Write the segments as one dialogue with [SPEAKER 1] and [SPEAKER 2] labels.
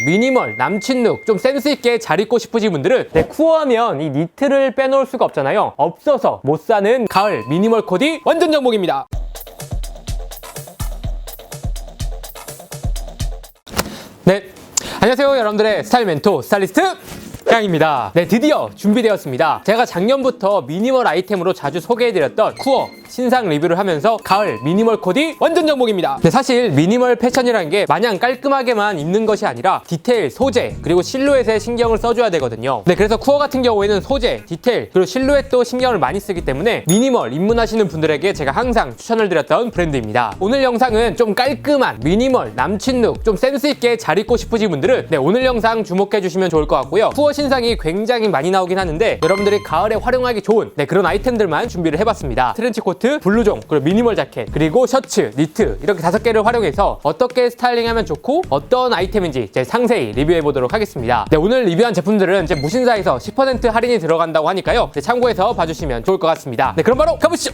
[SPEAKER 1] 미니멀, 남친룩, 좀 센스있게 잘 입고 싶으신 분들은 쿠어하면 이 니트를 빼놓을 수가 없잖아요. 없어서 못 사는 가을 미니멀 코디 완전 정복입니다. 네, 안녕하세요 여러분들의 스타일 멘토 스타일리스트 양입니다. 네, 드디어 준비되었습니다. 제가 작년부터 미니멀 아이템으로 자주 소개해드렸던 쿠어 신상 리뷰를 하면서 가을 미니멀 코디 완전 정복입니다. 네, 사실 미니멀 패션이라는 게 마냥 깔끔하게만 입는 것이 아니라 디테일, 소재, 그리고 실루엣에 신경을 써줘야 되거든요. 네, 그래서 쿠어 같은 경우에는 소재, 디테일, 그리고 실루엣도 신경을 많이 쓰기 때문에 미니멀 입문하시는 분들에게 제가 항상 추천을 드렸던 브랜드입니다. 오늘 영상은 좀 깔끔한 미니멀 남친룩, 좀 센스있게 잘 입고 싶으신 분들은 오늘 영상 주목해주시면 좋을 것 같고요. 쿠어 신상이 굉장히 많이 나오긴 하는데 여러분들이 가을에 활용하기 좋은 그런 아이템들만 준비를 해봤습니다. 트렌치 코트, 블루종, 그리고 미니멀 자켓, 그리고 셔츠, 니트 이렇게 5개를 활용해서 어떻게 스타일링하면 좋고 어떤 아이템인지 상세히 리뷰해보도록 하겠습니다. 네, 오늘 리뷰한 제품들은 무신사에서 10% 할인이 들어간다고 하니까요. 참고해서 봐주시면 좋을 것 같습니다. 네, 그럼 바로 가보시죠.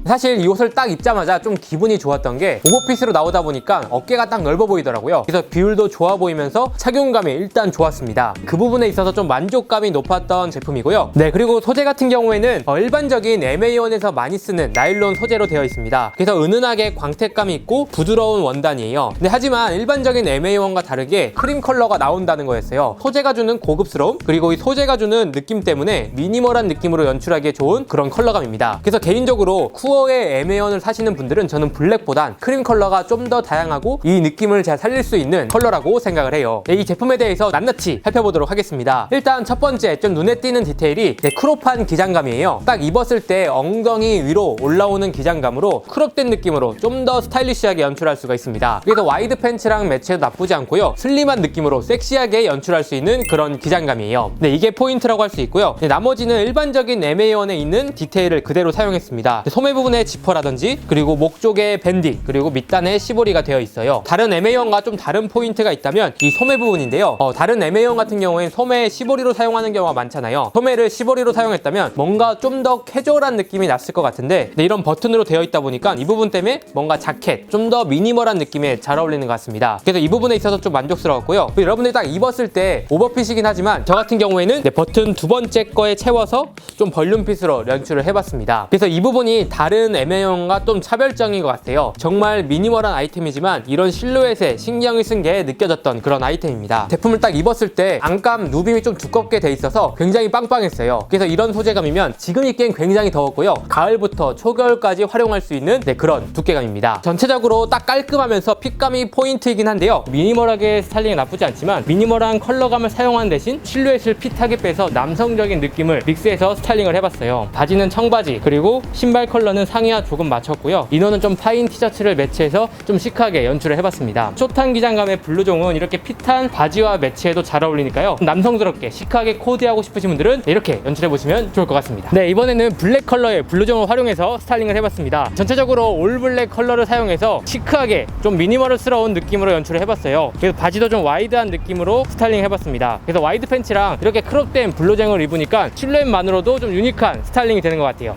[SPEAKER 1] 사실 이 옷을 딱 입자마자 좀 기분이 좋았던 게 오버핏으로 나오다 보니까 어깨가 딱 넓어 보이더라고요. 그래서 비율도 좋아 보이면서 착용감이 일단 좋았습니다. 그 부분에 있어서 좀 만족감이 높았던 제품이고요. 네, 그리고 소재 같은 경우에는 일반적인 MA1에서 많이 쓰는 나일론 소재로 되어 있습니다. 그래서 은은하게 광택감이 있고 부드러운 원단이에요. 네, 하지만 일반적인 MA1과 다르게 크림 컬러가 나온다는 거였어요. 소재가 주는 고급스러움, 그리고 이 소재가 주는 느낌 때문에 미니멀한 느낌으로 연출하기에 좋은 그런 컬러감입니다. 그래서 개인적으로 쿠어의 MA1을 사시는 분들은 저는 블랙보단 크림 컬러가 좀 더 다양하고 이 느낌을 잘 살릴 수 있는 컬러라고 생각을 해요. 이 제품에 대해서 낱낱이 살펴보도록 하겠습니다. 일단 첫 번째 좀 눈에 띄는 디테일이 크롭한 기장감이에요. 딱 입었을 때 엉덩이 위로 올라오는 기장감으로 크롭된 느낌으로 좀 더 스타일리시하게 연출할 수가 있습니다. 그래서 와이드 팬츠랑 매치해도 나쁘지 않고요. 슬림한 느낌으로 섹시하게 연출할 수 있는 그런 기장감이에요. 네, 이게 포인트라고 할 수 있고요. 네, 나머지는 일반적인 MA1에 있는 디테일을 그대로 사용했습니다. 소매 부분에 지퍼라든지, 그리고 목 쪽에 밴디, 그리고 밑단에 시보리가 되어 있어요. 다른 MA1과 좀 다른 포인트가 있다면 이 소매 부분인데요. 다른 MA1 같은 경우엔 소매 시보리로 사용하는 경우가 많잖아요. 소매를 시보리로 사용했다면 뭔가 좀 더 캐주얼한 느낌이 났을 것 같은데, 네, 이런 버튼으로 되어 있다 보니까 이 부분 때문에 뭔가 자켓, 좀 더 미니멀한 느낌에 잘 어울리는 것 같습니다. 그래서 이 부분에 있어서 좀 만족스러웠고요. 여러분들이 딱 입었을 때 오버핏이긴 하지만 저 같은 경우에는 버튼 두 번째 거에 채워서 좀 벌륨핏으로 연출을 해봤습니다. 그래서 이 부분이 다른 MA1과 좀 차별점인 것 같아요. 정말 미니멀한 아이템이지만 이런 실루엣에 신경을 쓴 게 느껴졌던 그런 아이템입니다. 제품을 딱 입었을 때 안감 누빔이 좀 두껍게 돼 있어서 굉장히 빵빵했어요. 그래서 이런 소재감이면 지금 입기엔 굉장히 더웠고요. 가을부터 초겨울까지 활용할 수 있는 그런 두께감입니다. 전체적으로 딱 깔끔하면서 핏감이 포인트이긴 한데요. 미니멀하게 스타일링이 나쁘지 않지만 미니멀한 컬러감을 사용하는 대신 실루엣을 핏하게 빼서 남성적인 느낌을 믹스해서 스타일링을 해봤어요. 바지는 청바지, 그리고 신발 컬러는 상의와 조금 맞췄고요. 이너는 좀 파인 티셔츠를 매치해서 좀 시크하게 연출을 해봤습니다. 숏한 기장감의 블루종은 이렇게 핏한 바지와 매치해도 잘 어울리니까요. 남성스럽게 시크하게 코디하고 싶으신 분들은 이렇게 연출해보시면 좋을 것 같습니다. 네, 이번에는 블랙 컬러의 블루종을 활용해서 스타일링을 해봤습니다. 전체적으로 올 블랙 컬러를 사용해서 시크하게 좀 미니멀스러운 느낌으로 연출을 해봤어요. 그래서 바지도 좀 와이드한 느낌으로 스타일링 해봤습니다. 그래서 와이드 팬츠랑 이렇게 크롭된 블루종을 입으니까 실루엣만으로도 좀 유니크한 스타일링이 되는 것 같아요.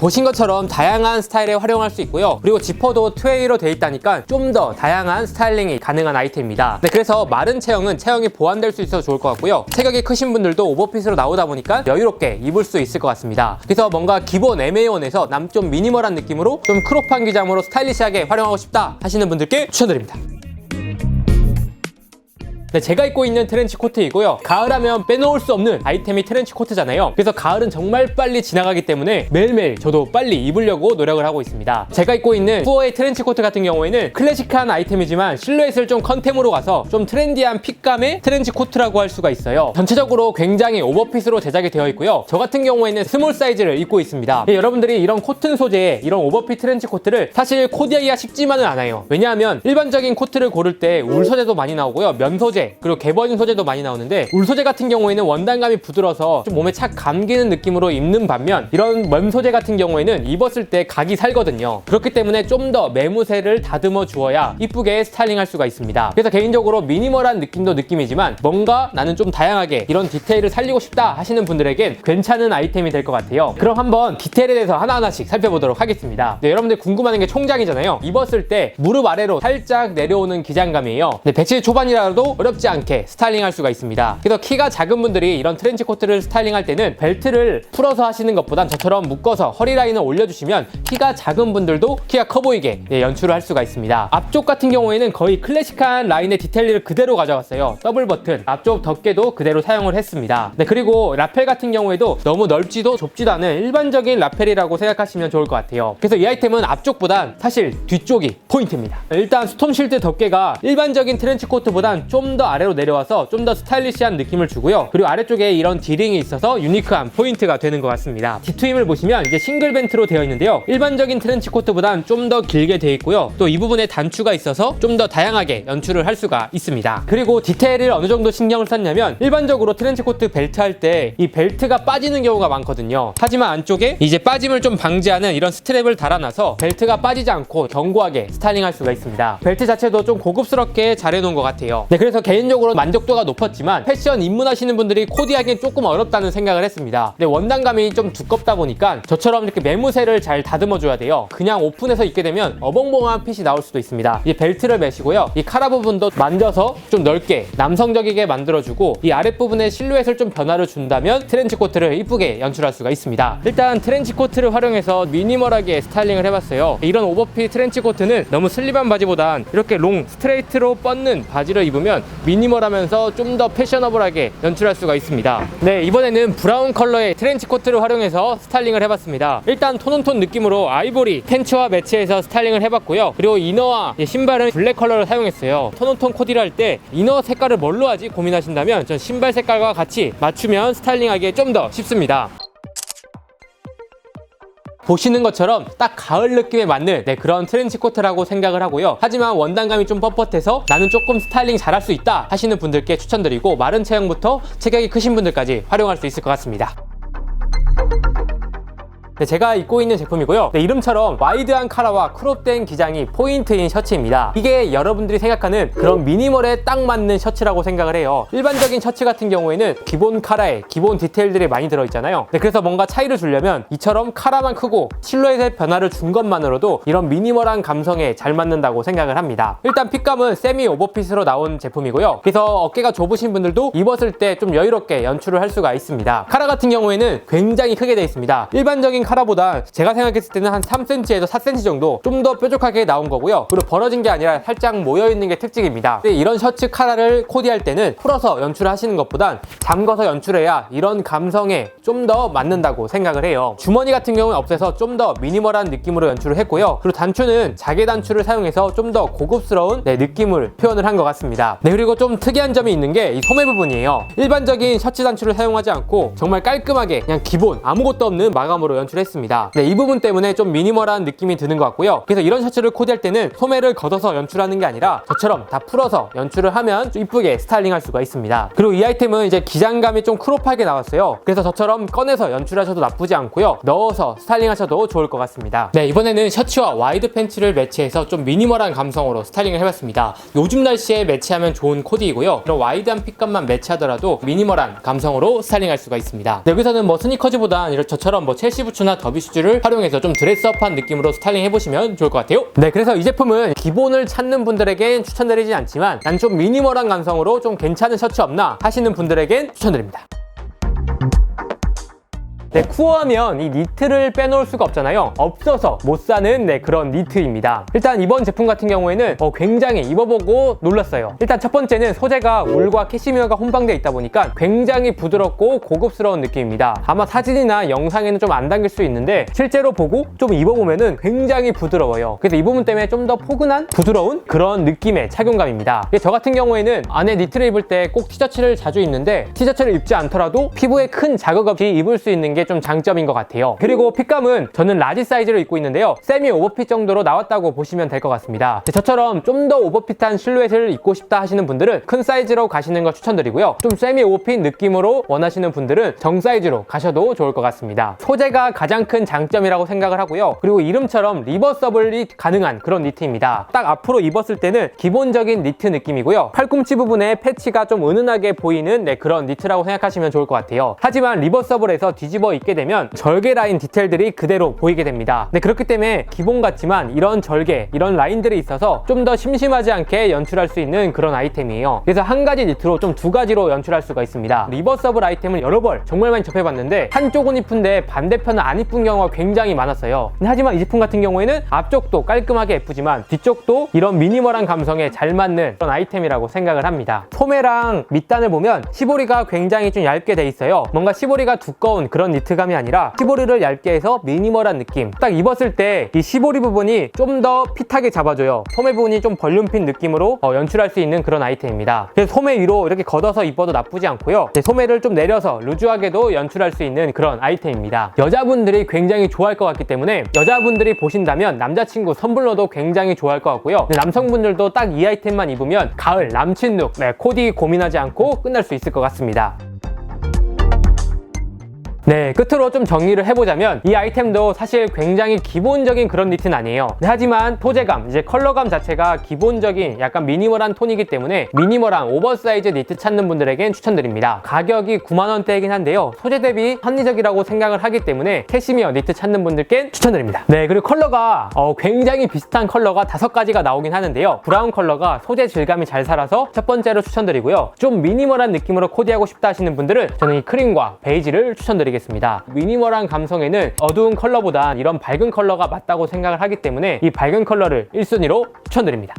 [SPEAKER 1] 보신 것처럼 다양한 스타일에 활용할 수 있고요. 그리고 지퍼도 트웨이로 되어 있다니까 좀 더 다양한 스타일링이 가능한 아이템입니다. 네, 그래서 마른 체형은 체형이 보완될 수 있어서 좋을 것 같고요. 체격이 크신 분들도 오버핏으로 나오다 보니까 여유롭게 입을 수 있을 것 같습니다. 그래서 뭔가 기본 MA1에서 좀 미니멀한 느낌으로 좀 크롭한 기장으로 스타일리시하게 활용하고 싶다 하시는 분들께 추천드립니다. 네, 제가 입고 있는 트렌치 코트이고요. 가을하면 빼놓을 수 없는 아이템이 트렌치 코트잖아요. 그래서 가을은 정말 빨리 지나가기 때문에 매일매일 저도 빨리 입으려고 노력을 하고 있습니다. 제가 입고 있는 쿠어의 트렌치 코트 같은 경우에는 클래식한 아이템이지만 실루엣을 좀 컨템으로 가서 좀 트렌디한 핏감의 트렌치 코트라고 할 수가 있어요. 전체적으로 굉장히 오버핏으로 제작이 되어 있고요. 저 같은 경우에는 스몰 사이즈를 입고 있습니다. 네, 여러분들이 이런 코튼 소재의 이런 오버핏 트렌치 코트를 사실 코디하기가 쉽지만은 않아요. 왜냐하면 일반적인 코트를 고를 때 울 소재도 많이 나오고요. 면 소재, 소재, 그리고 개버진 소재도 많이 나오는데 울 소재 같은 경우에는 원단감이 부드러워서 좀 몸에 착 감기는 느낌으로 입는 반면 이런 면 소재 같은 경우에는 입었을 때 각이 살거든요. 그렇기 때문에 좀 더 매무새를 다듬어 주어야 이쁘게 스타일링할 수가 있습니다. 그래서 개인적으로 미니멀한 느낌도 느낌이지만 뭔가 나는 좀 다양하게 이런 디테일을 살리고 싶다 하시는 분들에겐 괜찮은 아이템이 될 것 같아요. 그럼 한번 디테일에 대해서 하나하나씩 살펴보도록 하겠습니다. 네, 여러분들 궁금한 게 총장이잖아요. 입었을 때 무릎 아래로 살짝 내려오는 기장감이에요. 네, 170 초반이라도 어렵지 않게 스타일링할 수가 있습니다. 그래서 키가 작은 분들이 이런 트렌치 코트를 스타일링할 때는 벨트를 풀어서 하시는 것보단 저처럼 묶어서 허리 라인을 올려주시면 키가 작은 분들도 키가 커 보이게 연출을 할 수가 있습니다. 앞쪽 같은 경우에는 거의 클래식한 라인의 디테일을 그대로 가져갔어요. 더블 버튼, 앞쪽 덮개도 그대로 사용을 했습니다. 네, 그리고 라펠 같은 경우에도 너무 넓지도 좁지도 않은 일반적인 라펠이라고 생각하시면 좋을 것 같아요. 그래서 이 아이템은 앞쪽보단 사실 뒤쪽이 포인트입니다. 일단 스톰실드 덮개가 일반적인 트렌치 코트보단 좀 더 아래로 내려와서 좀 더 스타일리시한 느낌을 주고요. 그리고 아래쪽에 이런 디링이 있어서 유니크한 포인트가 되는 것 같습니다. 뒤트임을 보시면 이제 싱글 벤트로 되어 있는데요. 일반적인 트렌치 코트보단 좀 더 길게 되어 있고요. 또 이 부분에 단추가 있어서 좀 더 다양하게 연출을 할 수가 있습니다. 그리고 디테일을 어느 정도 신경을 썼냐면 일반적으로 트렌치 코트 벨트 할 때 이 벨트가 빠지는 경우가 많거든요. 하지만 안쪽에 이제 빠짐을 좀 방지하는 이런 스트랩을 달아놔서 벨트가 빠지지 않고 견고하게 스타일링할 수가 있습니다. 벨트 자체도 좀 고급스럽게 잘 해놓은 것 같아요. 네, 그래서 개인적으로 만족도가 높았지만 패션 입문하시는 분들이 코디하기엔 조금 어렵다는 생각을 했습니다. 근데 원단감이 좀 두껍다 보니까 저처럼 이렇게 매무새를 잘 다듬어줘야 돼요. 그냥 오픈해서 입게 되면 어벙벙한 핏이 나올 수도 있습니다. 이 벨트를 매시고요. 이 카라 부분도 만져서 좀 넓게 남성적이게 만들어주고 이 아랫부분에 실루엣을 좀 변화를 준다면 트렌치 코트를 이쁘게 연출할 수가 있습니다. 일단 트렌치 코트를 활용해서 미니멀하게 스타일링을 해봤어요. 이런 오버핏 트렌치 코트는 너무 슬립한 바지보단 이렇게 롱 스트레이트로 뻗는 바지를 입으면 미니멀하면서 좀 더 패셔너블하게 연출할 수가 있습니다. 네, 이번에는 브라운 컬러의 트렌치 코트를 활용해서 스타일링을 해봤습니다. 일단 톤온톤 느낌으로 아이보리 팬츠와 매치해서 스타일링을 해봤고요. 그리고 이너와 신발은 블랙 컬러를 사용했어요. 톤온톤 코디를 할 때 이너 색깔을 뭘로 하지 고민하신다면 전 신발 색깔과 같이 맞추면 스타일링하기 좀 더 쉽습니다. 보시는 것처럼 딱 가을 느낌에 맞는 그런 트렌치 코트라고 생각을 하고요. 하지만 원단감이 좀 뻣뻣해서 나는 조금 스타일링 잘할 수 있다 하시는 분들께 추천드리고 마른 체형부터 체격이 크신 분들까지 활용할 수 있을 것 같습니다. 네, 제가 입고 있는 제품이고요. 네, 이름처럼 와이드한 카라와 크롭된 기장이 포인트인 셔츠입니다. 이게 여러분들이 생각하는 그런 미니멀에 딱 맞는 셔츠라고 생각을 해요. 일반적인 셔츠 같은 경우에는 기본 카라에 기본 디테일들이 많이 들어있잖아요. 네, 그래서 뭔가 차이를 주려면 이처럼 카라만 크고 실루엣의 변화를 준 것만으로도 이런 미니멀한 감성에 잘 맞는다고 생각을 합니다. 일단 핏감은 세미 오버핏으로 나온 제품이고요. 그래서 어깨가 좁으신 분들도 입었을 때 좀 여유롭게 연출을 할 수가 있습니다. 카라 같은 경우에는 굉장히 크게 되어 있습니다. 일반적인 카라보다 제가 생각했을 때는 한 3cm에서 4cm 정도 좀 더 뾰족하게 나온 거고요. 그리고 벌어진 게 아니라 살짝 모여있는 게 특징입니다. 근데 이런 셔츠 카라를 코디할 때는 풀어서 연출하시는 것보단 잠궈서 연출해야 이런 감성에 좀 더 맞는다고 생각을 해요. 주머니 같은 경우는 없애서 좀 더 미니멀한 느낌으로 연출을 했고요. 그리고 단추는 자개 단추를 사용해서 좀 더 고급스러운 느낌을 표현을 한 것 같습니다. 네, 그리고 좀 특이한 점이 있는 게 이 소매 부분이에요. 일반적인 셔츠 단추를 사용하지 않고 정말 깔끔하게 그냥 기본 아무것도 없는 마감으로 연출했습니다. 네, 이 부분 때문에 좀 미니멀한 느낌이 드는 것 같고요. 그래서 이런 셔츠를 코디할 때는 소매를 걷어서 연출하는 게 아니라 저처럼 다 풀어서 연출을 하면 좀 이쁘게 스타일링할 수가 있습니다. 그리고 이 아이템은 이제 기장감이 좀 크롭하게 나왔어요. 그래서 저처럼 꺼내서 연출하셔도 나쁘지 않고요. 넣어서 스타일링하셔도 좋을 것 같습니다. 네, 이번에는 셔츠와 와이드 팬츠를 매치해서 좀 미니멀한 감성으로 스타일링을 해봤습니다. 요즘 날씨에 매치하면 좋은 코디이고요. 이런 와이드한 핏감만 매치하더라도 미니멀한 감성으로 스타일링할 수가 있습니다. 네, 여기서는 뭐 스니커즈보단 이런 저처럼 뭐 첼시 부츠나 더비 슈즈를 활용해서 좀 드레스업한 느낌으로 스타일링 해보시면 좋을 것 같아요. 네, 그래서 이 제품은 기본을 찾는 분들에겐 추천드리지 않지만 난 좀 미니멀한 감성으로 좀 괜찮은 셔츠 없나 하시는 분들에겐 추천드립니다. 네, 쿠어하면 이 니트를 빼놓을 수가 없잖아요. 없어서 못 사는 그런 니트입니다. 일단 이번 제품 같은 경우에는 굉장히 입어보고 놀랐어요. 일단 첫 번째는 소재가 울과 캐시미어가 혼방되어 있다 보니까 굉장히 부드럽고 고급스러운 느낌입니다. 아마 사진이나 영상에는 좀 안 담길 수 있는데 실제로 보고 좀 입어보면은 굉장히 부드러워요. 그래서 이 부분 때문에 좀 더 포근한 부드러운 그런 느낌의 착용감입니다. 저 같은 경우에는 안에 니트를 입을 때 꼭 티셔츠를 자주 입는데 티셔츠를 입지 않더라도 피부에 큰 자극 없이 입을 수 있는 게 게 좀 장점인 것 같아요. 그리고 핏감은 저는 라지 사이즈로 입고 있는데요. 세미 오버핏 정도로 나왔다고 보시면 될 것 같습니다. 저처럼 좀 더 오버핏한 실루엣을 입고 싶다 하시는 분들은 큰 사이즈로 가시는 걸 추천드리고요. 좀 세미 오버핏 느낌으로 원하시는 분들은 정 사이즈로 가셔도 좋을 것 같습니다. 소재가 가장 큰 장점이라고 생각을 하고요. 그리고 이름처럼 리버서블이 가능한 그런 니트입니다. 딱 앞으로 입었을 때는 기본적인 니트 느낌이고요. 팔꿈치 부분에 패치가 좀 은은하게 보이는 그런 니트라고 생각하시면 좋을 것 같아요. 하지만 리버서블에서 뒤집어 입게 되면 절개 라인 디테일들이 그대로 보이게 됩니다. 그렇기 때문에 기본 같지만 이런 절개, 이런 라인들이 있어서 좀 더 심심하지 않게 연출할 수 있는 그런 아이템이에요. 그래서 한 가지 니트로 좀 두 가지로 연출할 수가 있습니다. 리버서블 아이템을 여러 벌 정말 많이 접해봤는데 한쪽은 이쁜데 반대편은 안 이쁜 경우가 굉장히 많았어요. 하지만 이 제품 같은 경우에는 앞쪽도 깔끔하게 예쁘지만 뒤쪽도 이런 미니멀한 감성에 잘 맞는 그런 아이템이라고 생각을 합니다. 소매랑 밑단을 보면 시보리가 굉장히 좀 얇게 돼 있어요. 뭔가 시보리가 두꺼운 그런 니트감이 아니라 시보리를 얇게 해서 미니멀한 느낌. 딱 입었을 때 이 시보리 부분이 좀 더 핏하게 잡아줘요. 소매 부분이 좀 벌륨핏 느낌으로 연출할 수 있는 그런 아이템입니다. 그래서 소매 위로 이렇게 걷어서 입어도 나쁘지 않고요. 소매를 좀 내려서 루즈하게도 연출할 수 있는 그런 아이템입니다. 여자분들이 굉장히 좋아할 것 같기 때문에 여자분들이 보신다면 남자친구 선물로도 굉장히 좋아할 것 같고요. 남성분들도 딱 이 아이템만 입으면 가을 남친 룩 코디 고민하지 않고 끝날 수 있을 것 같습니다. 끝으로 좀 정리를 해보자면 이 아이템도 사실 굉장히 기본적인 그런 니트는 아니에요. 하지만 소재감, 이제 컬러감 자체가 기본적인 약간 미니멀한 톤이기 때문에 미니멀한 오버사이즈 니트 찾는 분들에겐 추천드립니다. 가격이 9만원대이긴 한데요. 소재 대비 합리적이라고 생각을 하기 때문에 캐시미어 니트 찾는 분들께 추천드립니다. 그리고 컬러가 굉장히 비슷한 컬러가 5가지가 나오긴 하는데요. 브라운 컬러가 소재 질감이 잘 살아서 첫 번째로 추천드리고요. 좀 미니멀한 느낌으로 코디하고 싶다 하시는 분들은 저는 이 크림과 베이지를 추천드리겠습니다. 미니멀한 감성에는 어두운 컬러보다 이런 밝은 컬러가 맞다고 생각을 하기 때문에 이 밝은 컬러를 1순위로 추천드립니다.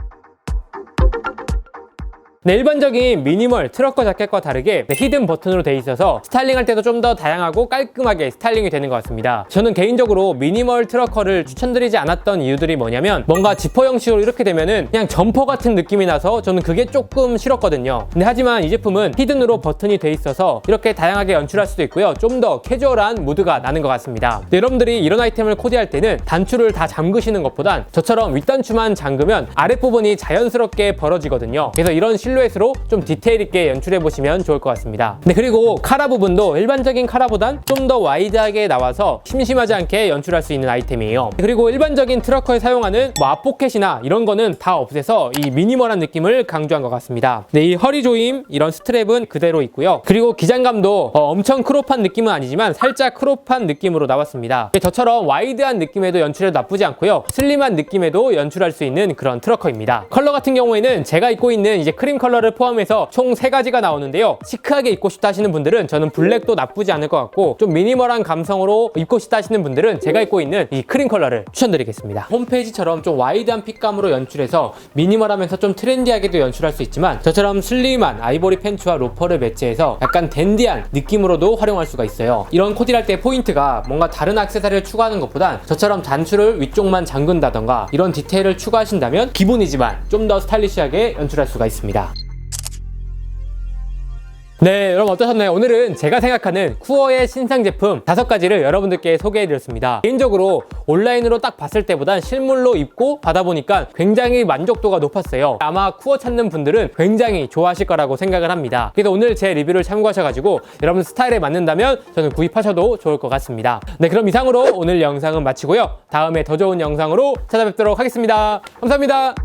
[SPEAKER 1] 일반적인 미니멀 트럭커 자켓과 다르게 히든 버튼으로 되어 있어서 스타일링할 때도 좀 더 다양하고 깔끔하게 스타일링이 되는 것 같습니다. 저는 개인적으로 미니멀 트럭커를 추천드리지 않았던 이유들이 뭐냐면 뭔가 지퍼 형식으로 이렇게 되면은 그냥 점퍼 같은 느낌이 나서 저는 그게 조금 싫었거든요. 하지만 이 제품은 히든으로 버튼이 되어 있어서 이렇게 다양하게 연출할 수도 있고요. 좀 더 캐주얼한 무드가 나는 것 같습니다. 여러분들이 이런 아이템을 코디할 때는 단추를 다 잠그시는 것보단 저처럼 윗단추만 잠그면 아랫부분이 자연스럽게 벌어지거든요. 그래서 이런 실루엣으로 좀 디테일 있게 연출해 보시면 좋을 것 같습니다. 그리고 카라 부분도 일반적인 카라보단 좀 더 와이드하게 나와서 심심하지 않게 연출할 수 있는 아이템이에요. 그리고 일반적인 트럭커에 사용하는 앞포켓이나 이런 거는 다 없애서 이 미니멀한 느낌을 강조한 것 같습니다. 이 허리 조임 이런 스트랩은 그대로 있고요. 그리고 기장감도 엄청 크롭한 느낌은 아니지만 살짝 크롭한 느낌으로 나왔습니다. 저처럼 와이드한 느낌에도 연출해도 나쁘지 않고요. 슬림한 느낌에도 연출할 수 있는 그런 트럭커입니다. 컬러 같은 경우에는 제가 입고 있는 이제 크림 컬러를 포함해서 총 3가지가 나오는데요. 시크하게 입고 싶다 하시는 분들은 저는 블랙도 나쁘지 않을 것 같고 좀 미니멀한 감성으로 입고 싶다 하시는 분들은 제가 입고 있는 이 크림 컬러를 추천드리겠습니다. 홈페이지처럼 좀 와이드한 핏감으로 연출해서 미니멀하면서 좀 트렌디하게도 연출할 수 있지만 저처럼 슬림한 아이보리 팬츠와 로퍼를 매치해서 약간 댄디한 느낌으로도 활용할 수가 있어요. 이런 코디를 할 때 포인트가 뭔가 다른 액세서리를 추가하는 것보단 저처럼 단추를 위쪽만 잠근다던가 이런 디테일을 추가하신다면 기본이지만 좀 더 스타일리시하게 연출할 수가 있습니다. 여러분 어떠셨나요? 오늘은 제가 생각하는 쿠어의 신상 제품 5가지를 여러분들께 소개해드렸습니다. 개인적으로 온라인으로 딱 봤을 때보단 실물로 입고 받아보니까 굉장히 만족도가 높았어요. 아마 쿠어 찾는 분들은 굉장히 좋아하실 거라고 생각을 합니다. 그래서 오늘 제 리뷰를 참고하셔가지고 여러분 스타일에 맞는다면 저는 구입하셔도 좋을 것 같습니다. 그럼 이상으로 오늘 영상은 마치고요. 다음에 더 좋은 영상으로 찾아뵙도록 하겠습니다. 감사합니다.